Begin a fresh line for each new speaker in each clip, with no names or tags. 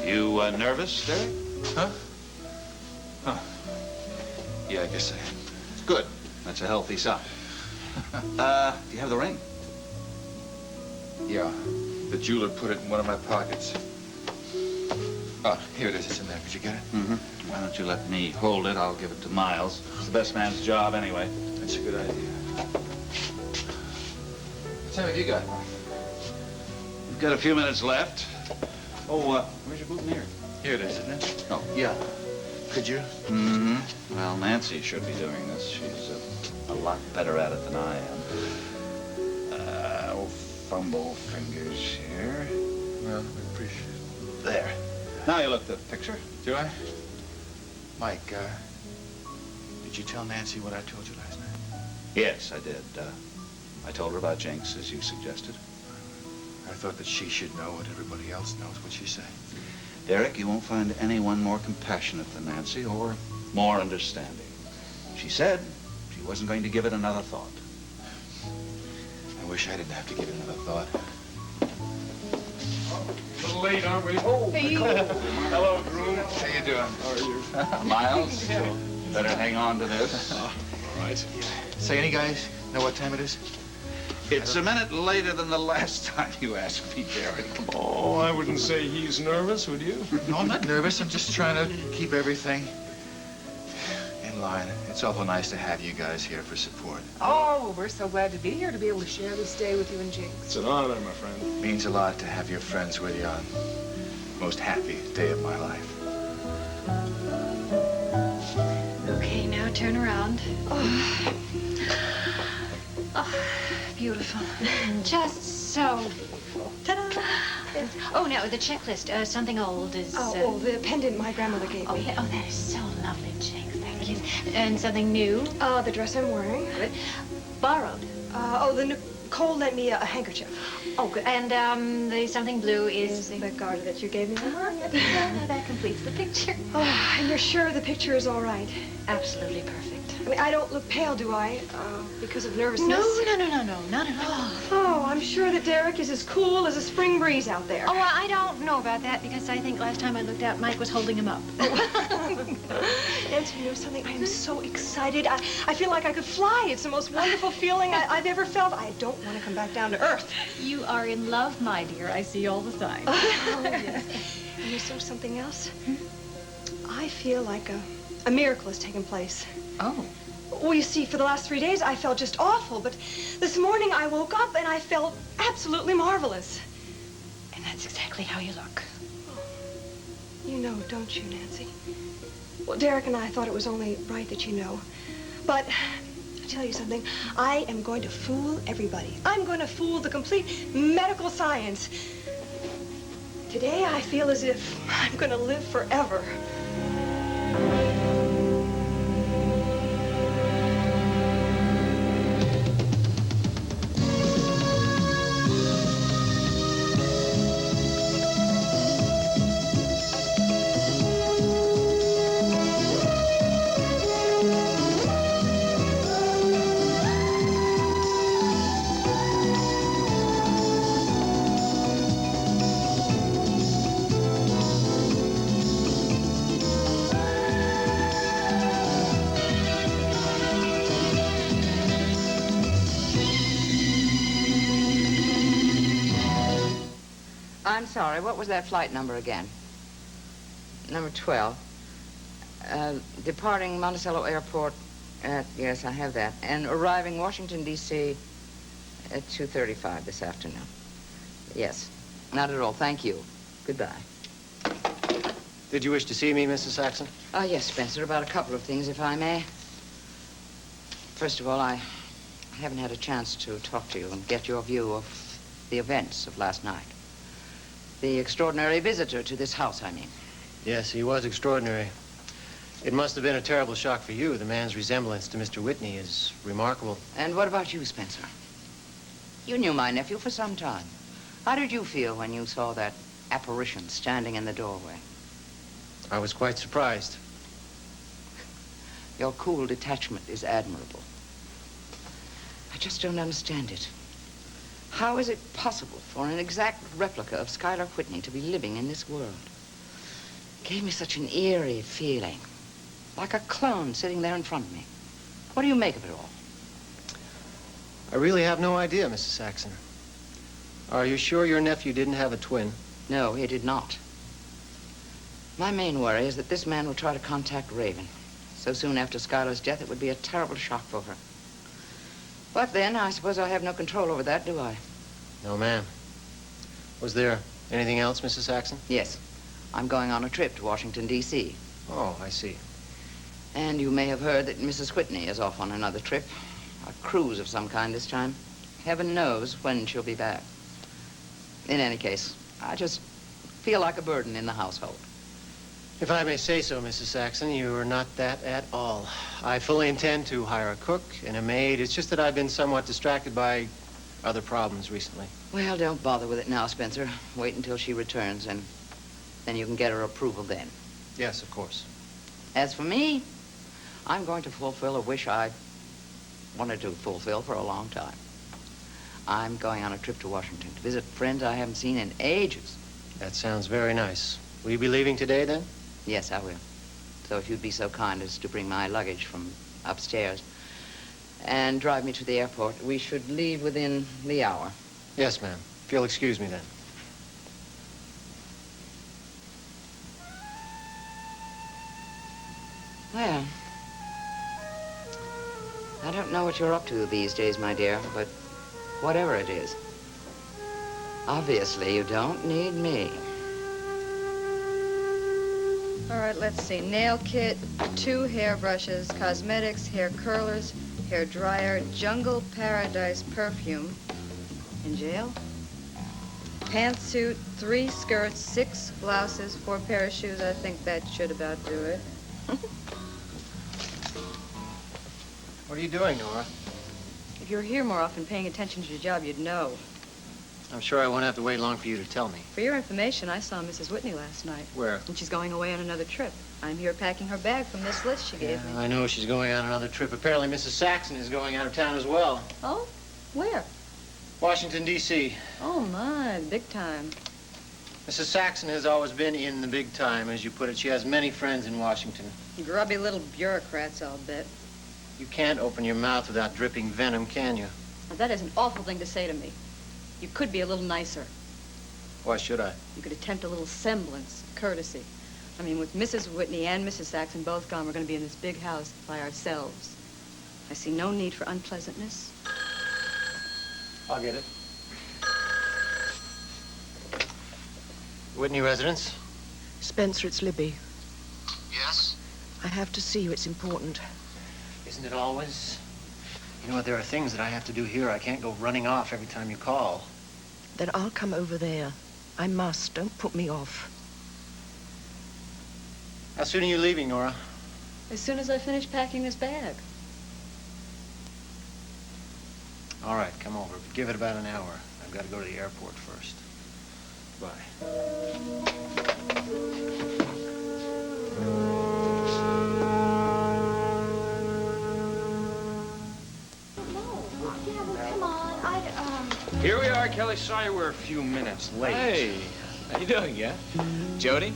You nervous, Derek?
Huh? Huh. Yeah, I guess I am.
Good. That's a healthy sign. Do you have the ring?
Yeah. The jeweler put it in one of my pockets. Oh, here it is. It's in there. Did you get it?
Mm-hmm. Why don't you let me hold it? I'll give it to Miles. It's the best man's job anyway.
That's a good idea. What time have you got?
We've got a few minutes left. Oh, where's your boutonniere?
Here it is, isn't it?
Oh, yeah.
Could you?
Mm-hmm. Well, Nancy should be doing this. She's a lot better at it than I am. Oh, fumble fingers here.
Well, I appreciate it.
There. Now you look at the picture.
Do I? Mike, did you tell Nancy what I told you last night?
Yes, I did. I told her about Jinx, as you suggested.
I thought that she should know what everybody else knows. What'd she say?
Derek, you won't find anyone more compassionate than Nancy or more understanding. She said she wasn't going to give it another thought.
I wish I didn't have to give it another thought.
A little late, aren't we? Oh,
hey.
Hello, groom.
How you doing?
How are you?
Miles, better hang on to this.
All right.
Yeah. Say, any guys know what time it is?
It's a minute later than the last time you asked me, Derek.
Oh, I wouldn't say he's nervous, would you?
No, I'm not nervous. I'm just trying to keep everything in line. It's awful nice to have you guys here for support.
Oh, well, we're so glad to be here to be able to share this day with you and Jinx.
It's an honor, my friend.
It means a lot to have your friends with you on the most happy day of my life.
Okay, now turn around. Oh. Oh, beautiful. Just so. Ta-da! Oh, no, the checklist. Something old is...
Oh, the pendant my grandmother gave me.
Yeah. Oh, that is so lovely, Jinx. Thank you. And something new?
The dress I'm wearing.
Good. Borrowed?
Nicole lent me a handkerchief.
Oh, good. And the something blue is...
The garter that you gave me.
That completes the picture.
Oh, and you're sure the picture is all right?
Absolutely perfect.
I mean, I don't look pale, do I? Because of nervousness?
No, not at all.
Oh, I'm sure that Derek is as cool as a spring breeze out there.
Oh, I don't know about that because I think last time I looked out, Mike was holding him up.
Nancy, you know something? I am so excited. I feel like I could fly. It's the most wonderful feeling I've ever felt. I don't want to come back down to earth.
You are in love, my dear. I see all the signs.
Oh, yes. And you know something else? I feel like a miracle has taken place.
Oh.
Well, you see, for the last 3 days, I felt just awful, but this morning I woke up and I felt absolutely marvelous.
And that's exactly how you look.
Oh, you know, don't you, Nancy? Well, Derek and I thought it was only right that you know. But I'll tell you something. I am going to fool everybody. I'm going to fool the complete medical science. Today, I feel as if I'm going to live forever.
I'm sorry, what was that flight number again? Number 12. Departing Monticello Airport at, yes, I have that. And arriving Washington, D.C. at 2:35 this afternoon. Yes, not at all. Thank you. Goodbye.
Did you wish to see me, Mrs. Saxon?
Yes, Spencer, about a couple of things, if I may. First of all, I haven't had a chance to talk to you and get your view of the events of last night. The extraordinary visitor to this house, I mean.
Yes, he was extraordinary. It must have been a terrible shock for you. The man's resemblance to Mr. Whitney is remarkable.
And what about you, Spencer? You knew my nephew for some time. How did you feel when you saw that apparition standing in the doorway?
I was quite surprised.
Your cool detachment is admirable. I just don't understand it. How is it possible for an exact replica of Schuyler Whitney to be living in this world? It gave me such an eerie feeling, like a clone sitting there in front of me. What do you make of it all?
I really have no idea, Mrs. Saxon. Are you sure your nephew didn't have a twin?
No, he did not. My main worry is that this man will try to contact Raven. So soon after Schuyler's death, it would be a terrible shock for her. But then, I suppose I have no control over that, do I?
No, ma'am. Was there anything else, Mrs. Saxon?
Yes. I'm going on a trip to Washington, D.C.
Oh, I see.
And you may have heard that Mrs. Whitney is off on another trip. A cruise of some kind this time. Heaven knows when she'll be back. In any case, I just feel like a burden in the household.
If I may say so, Mrs. Saxon, you are not that at all. I fully intend to hire a cook and a maid. It's just that I've been somewhat distracted by other problems recently.
Well, don't bother with it now, Spencer. Wait until she returns, and then you can get her approval then.
Yes, of course.
As for me, I'm going to fulfill a wish I wanted to fulfill for a long time. I'm going on a trip to Washington to visit friends I haven't seen in ages.
That sounds very nice. Will you be leaving today, then?
Yes, I will. So if you'd be so kind as to bring my luggage from upstairs and drive me to the airport, we should leave within the hour.
Yes, ma'am. If you'll excuse me, then.
Well, I don't know what you're up to these days, my dear, but whatever it is, obviously you don't need me.
All right, let's see. Nail kit, 2 hairbrushes, cosmetics, hair curlers, hair dryer, Jungle Paradise perfume. In jail? Pantsuit, 3 skirts, 6 blouses, 4 pair of shoes. I think that should about do it.
What are you doing, Nora?
If you were here more often paying attention to your job, you'd know.
I'm sure I won't have to wait long for you to tell me.
For your information, I saw Mrs. Whitney last night.
Where?
And she's going away on another trip. I'm here packing her bag from this list she gave me.
I know she's going on another trip. Apparently, Mrs. Saxon is going out of town as well.
Oh? Where?
Washington, D.C.
Oh, my. Big time.
Mrs. Saxon has always been in the big time, as you put it. She has many friends in Washington.
Grubby little bureaucrats, I'll bet.
You can't open your mouth without dripping venom, can you?
Now, that is an awful thing to say to me. You could be a little nicer.
Why should I?
You could attempt a little semblance of courtesy. I mean, with Mrs. Whitney and Mrs. Saxon both gone, we're going to be in this big house by ourselves. I see no need for unpleasantness.
I'll get it. Whitney residence?
Spencer, it's Libby.
Yes?
I have to see you. It's important.
Isn't it always? You know what, there are things that I have to do here. I can't go running off every time you call.
Then I'll come over there. I must. Don't put me off.
How soon are you leaving, Nora?
As soon as I finish packing this bag.
All right, come over. But give it about an hour. I've got to go to the airport first. Bye.
Here we are, Kelly. Sorry we're a few minutes late.
Hey, how you doing, yeah? Jody,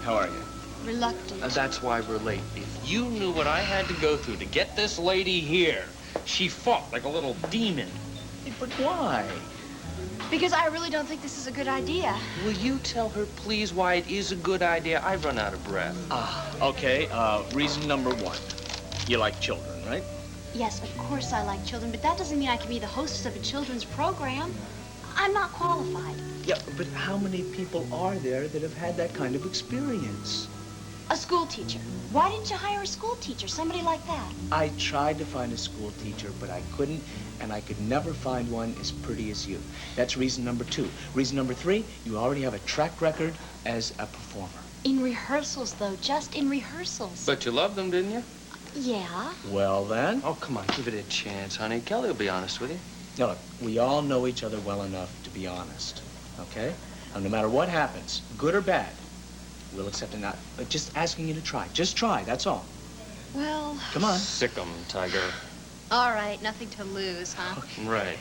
how are you?
Reluctant.
That's why we're late. If you knew what I had to go through to get this lady here, she fought like a little demon. But why?
Because I really don't think this is a good idea.
Will you tell her, please, why it is a good idea? I've run out of breath.
Okay, reason number 1. You like children, right?
Yes, of course I like children, but that doesn't mean I can be the hostess of a children's program. I'm not qualified.
Yeah, but how many people are there that have had that kind of experience?
A school teacher. Why didn't you hire a school teacher, somebody like that?
I tried to find a school teacher, but I couldn't, and I could never find one as pretty as you. That's reason number 2. Reason number 3, you already have a track record as a performer.
In rehearsals, though, just in rehearsals.
But you loved them, didn't you?
Yeah.
Well, then.
Oh, come on, give it a chance, honey. Kelly will be honest with you.
Now, look, we all know each other well enough to be honest, okay? Now, no matter what happens, good or bad, we'll accept it. Not just asking you to try. Just try, that's all.
Well...
Come on.
Sick 'em, Tiger.
All right, nothing to lose, huh?
Right.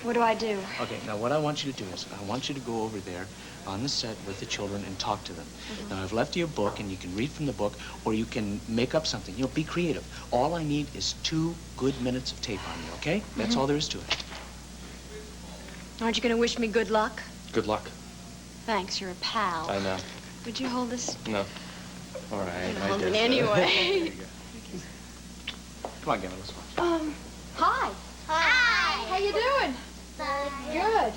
What do I do?
Okay, now what I want you to do is I want you to go over there on the set with the children and talk to them. Now, I've left you a book, and you can read from the book, or you can make up something. You know, be creative. All I need is 2 good minutes of tape on you, okay? That's all there is to it.
Aren't you going to wish me good luck?
Good luck.
Thanks, you're a pal.
I know.
Would you hold this?
No. All right.
Hold it anyway.
Come on, Gavin, let's go.
Hi.
Hi.
How you doing? Good.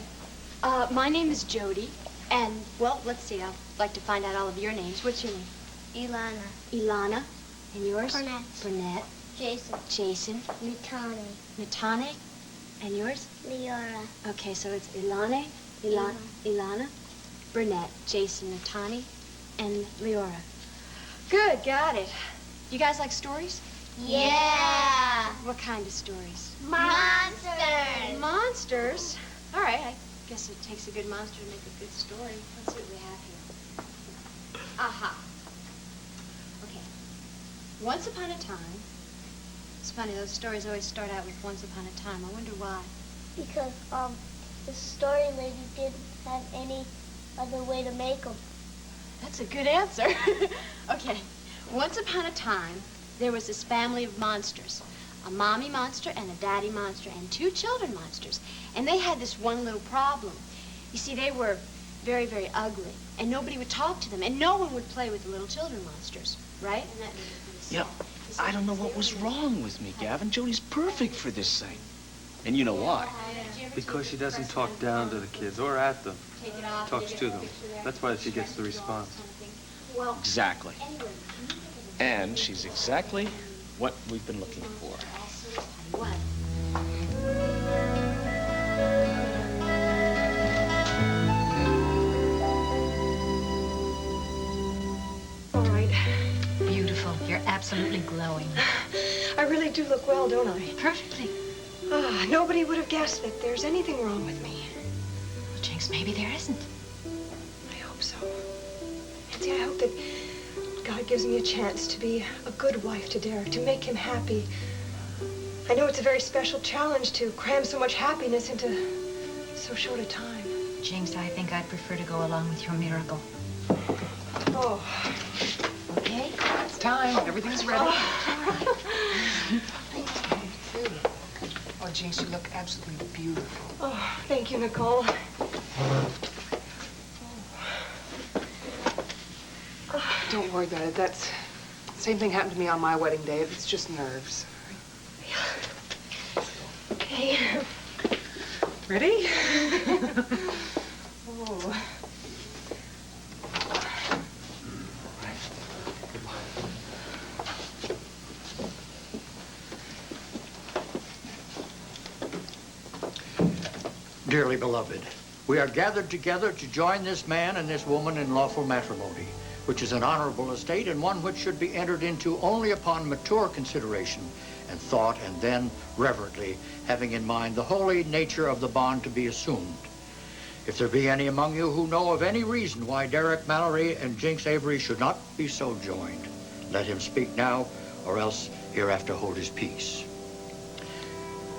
My name is Jody, and, well, let's see. I'd like to find out all of your names. What's your name?
Ilana.
Ilana. And yours?
Burnett.
Burnett.
Jason.
Jason.
Natane.
Natane. And yours?
Leora.
Okay, so it's Ilana, Burnett, Jason, Natani, and Leora. Good, got it. You guys like stories?
Yeah.
What kind of stories?
Monsters.
Monsters? All right, I guess it takes a good monster to make a good story. Let's see what we have here. Aha. Okay. Once upon a time. It's funny, those stories always start out with once upon a time. I wonder why.
Because, the story lady didn't have any other way to make them.
That's a good answer. Okay. Once upon a time, there was this family of monsters. A mommy monster and a daddy monster and 2 children monsters. And they had this one little problem. You see, they were very, very ugly. And nobody would talk to them. And no one would play with the little children monsters. Right?
You know, I don't know what was wrong with me, Gavin. Jody's perfect for this thing. And you know why?
Because she doesn't talk down to the kids or at them. Talks to them. That's why she gets the response.
Exactly. And she's exactly what we've been looking for.
All right.
Beautiful. You're absolutely glowing.
I really do look well, don't I?
Perfectly.
Nobody would have guessed that there's anything wrong with me.
Well, Jinx, maybe there isn't.
I hope so. Nancy, I hope that God gives me a chance to be a good wife to Derek, to make him happy. I know it's a very special challenge to cram so much happiness into so short a time.
Jinx, I think I'd prefer to go along with your miracle.
Oh.
Okay, it's time. Everything's ready. Oh, Jinx, you look absolutely beautiful.
Oh, thank you, Nicole.
Don't worry about it. That's same thing happened to me on my wedding day. It's just nerves.
Okay.
Ready?
Oh.
Dearly beloved, we are gathered together to join this man and this woman in lawful matrimony, which is an honorable estate and one which should be entered into only upon mature consideration and thought, and then reverently, having in mind the holy nature of the bond to be assumed. If there be any among you who know of any reason why Derek Mallory and Jinx Avery should not be so joined, let him speak now, or else hereafter hold his peace.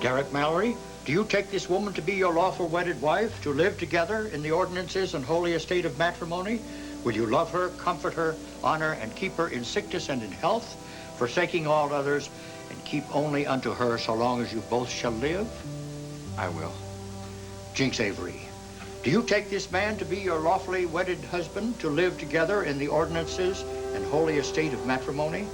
Derek Mallory, do you take this woman to be your lawful wedded wife, to live together in the ordinances and holy estate of matrimony? Will you love her, comfort her, honor, and keep her in sickness and in health, forsaking all others, and keep only unto her so long as you both shall live?
I will.
Jinx Avery, do you take this man to be your lawfully wedded husband, to live together in the ordinances and holy estate of matrimony?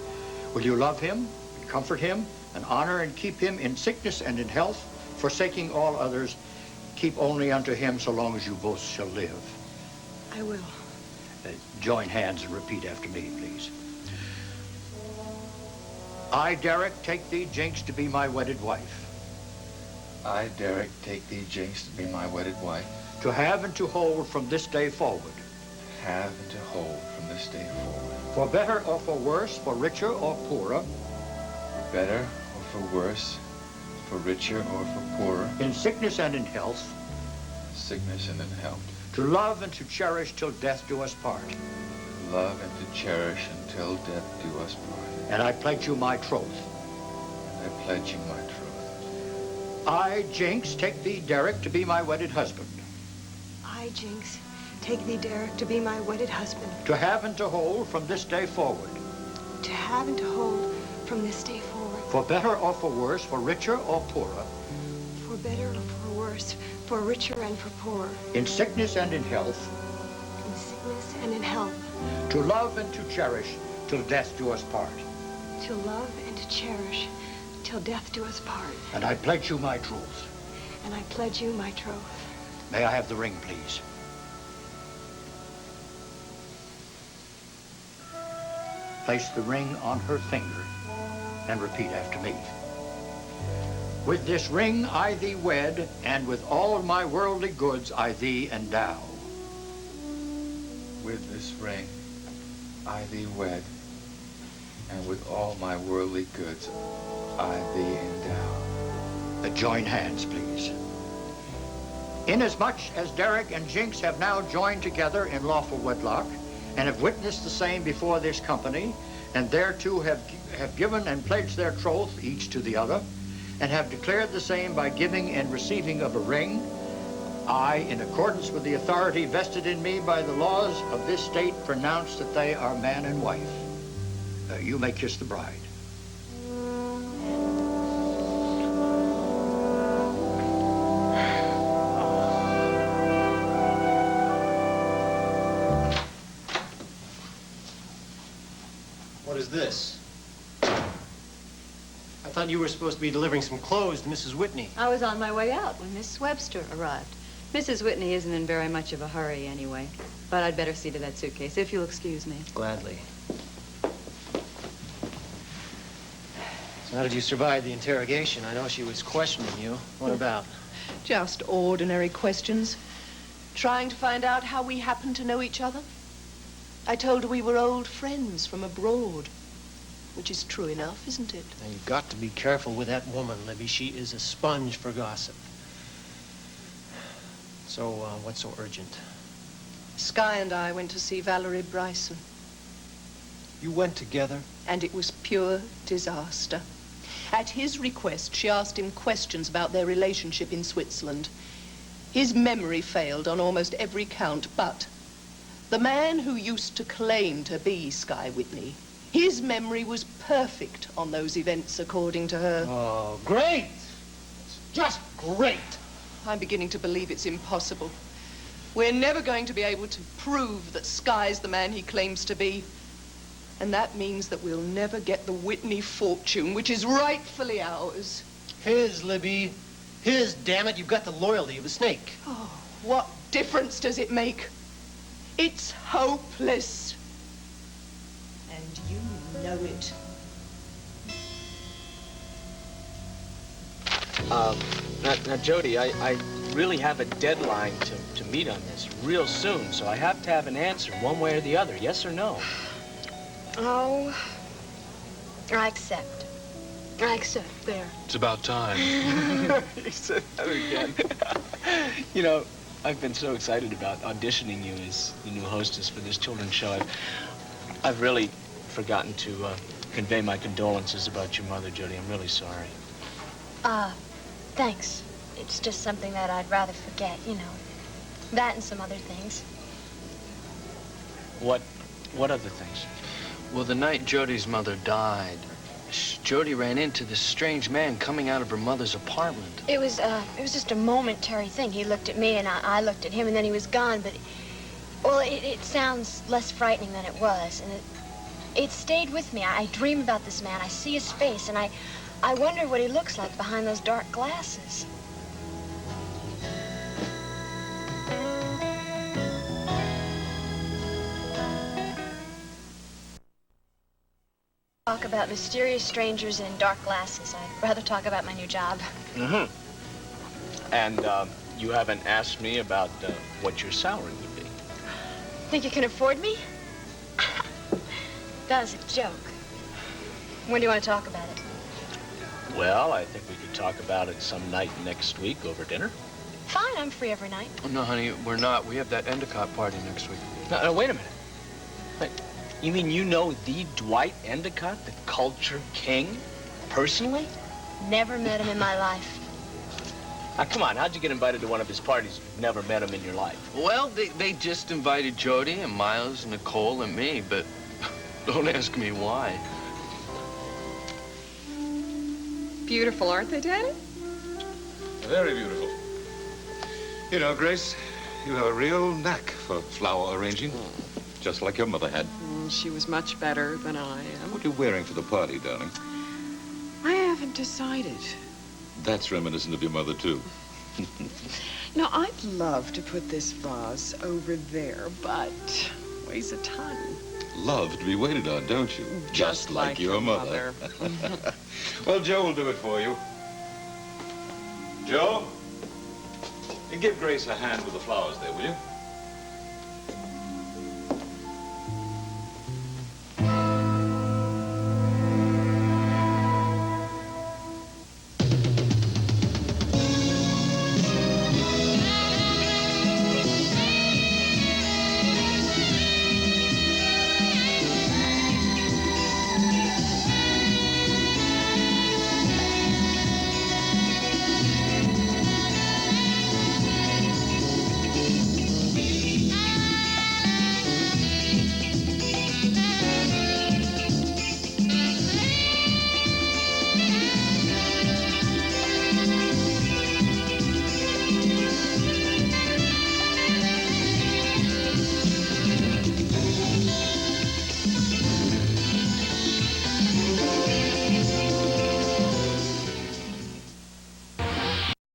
Will you love him, and comfort him, and honor and keep him in sickness and in health, forsaking all others, keep only unto him so long as you both shall live?
I will.
Join hands and repeat after me, please. I, Derek, take thee, Jinx, to be my wedded wife.
I, Derek, take thee, Jinx, to be my wedded wife.
To have and to hold from this day forward.
Have and to hold from this day forward.
For better or for worse, for richer or poorer.
For better or for worse, for richer or for poorer.
In sickness and in health.
Sickness and in health.
To love and to cherish till death do us part.
To love and to cherish until death do us part.
And I pledge you my troth.
And I pledge you my troth.
I, Jinx, take thee, Derek, to be my wedded husband.
I, Jinx, take thee, Derek, to be my wedded husband.
To have and to hold from this day forward.
To have and to hold from this day forward.
For better or for worse, for richer or poorer.
For better or for worse, for richer and for poorer.
In sickness and in health.
In sickness and in health.
To love and to cherish till death do us part.
To love and to cherish till death do us part.
And I pledge you my troth.
And I pledge you my troth.
May I have the ring, please? Place the ring on her finger and repeat after me. With this ring I thee wed, and with all my worldly goods I thee endow.
With this ring I thee wed, and with all my worldly goods I thee endow.
Join hands, please. Inasmuch as Derek and Jinx have now joined together in lawful wedlock, and have witnessed the same before this company, and thereto have given and pledged their troth each to the other, and have declared the same by giving and receiving of a ring, I, in accordance with the authority vested in me by the laws of this state, pronounce that they are man and wife. You may kiss the bride.
What is this? I thought you were supposed to be delivering some clothes to Mrs. Whitney.
I was on my way out when Miss Webster arrived. Mrs. Whitney isn't in very much of a hurry anyway, but I'd better see to that suitcase, if you'll excuse me.
Gladly. So how did you survive the interrogation? I know she was questioning you. What about?
Just ordinary questions. Trying to find out how we happen to know each other. I told her we were old friends from abroad, which is true enough, isn't it?
Now, you've got to be careful with that woman, Libby. She is a sponge for gossip. So, what's so urgent?
Skye and I went to see Valerie Bryson.
You went together?
And it was pure disaster. At his request, she asked him questions about their relationship in Switzerland. His memory failed on almost every count, but the man who used to claim to be Skye Whitney, his memory was perfect on those events, according to her.
Oh, great! It's just great!
I'm beginning to believe it's impossible. We're never going to be able to prove that Skye's the man he claims to be. And that means that we'll never get the Whitney fortune, which is rightfully ours.
His, Libby. His, damn it. You've got the loyalty of a snake.
Oh, what difference does it make? It's hopeless. And you know it.
Now, Jody, I really have a deadline to meet on this real soon, so I have to have an answer one way or the other, yes or no?
Oh, I accept. I accept. There.
It's about time.
You said that again. You know, I've been so excited about auditioning you as the new hostess for this children's show. I've really forgotten to convey my condolences about your mother, Jody. I'm really sorry.
Thanks. It's just something that I'd rather forget, you know. That and some other things.
What other things?
Well, the night Jody's mother died, Jody ran into this strange man coming out of her mother's apartment.
It was just a momentary thing. He looked at me and I looked at him and then he was gone, but, well, it sounds less frightening than it was. And it stayed with me. I dream about this man. I see his face and I wonder what he looks like behind those dark glasses. Talk about mysterious strangers in dark glasses. I'd rather talk about my new job.
Mm-hmm. And you haven't asked me about what your salary would be.
Think you can afford me? That was a joke. When do you want to talk about it?
Well, I think we could talk about it some night next week over dinner.
Fine, I'm free every night.
Oh, no, honey, we're not. We have that Endicott party next week.
No, wait a minute. Wait, you mean you know the Dwight Endicott, the culture king, personally?
Never met him in my life.
Now, come on, how'd you get invited to one of his parties if you've never met him in your life?
Well, they just invited Jody and Miles and Nicole and me, but don't ask me why.
Beautiful, aren't they, Daddy?
Very beautiful. You know, Grace, you have a real knack for flower arranging, just like your mother had.
She was much better than I am.
What are you wearing for the party, darling?
I haven't decided.
That's reminiscent of your mother, too.
Now, I'd love to put this vase over there, but weighs a ton.
Love to be waited on, don't you?
Just like your mother.
Well, Joe will do it for you. Joe, you give Grace a hand with the flowers there, will you?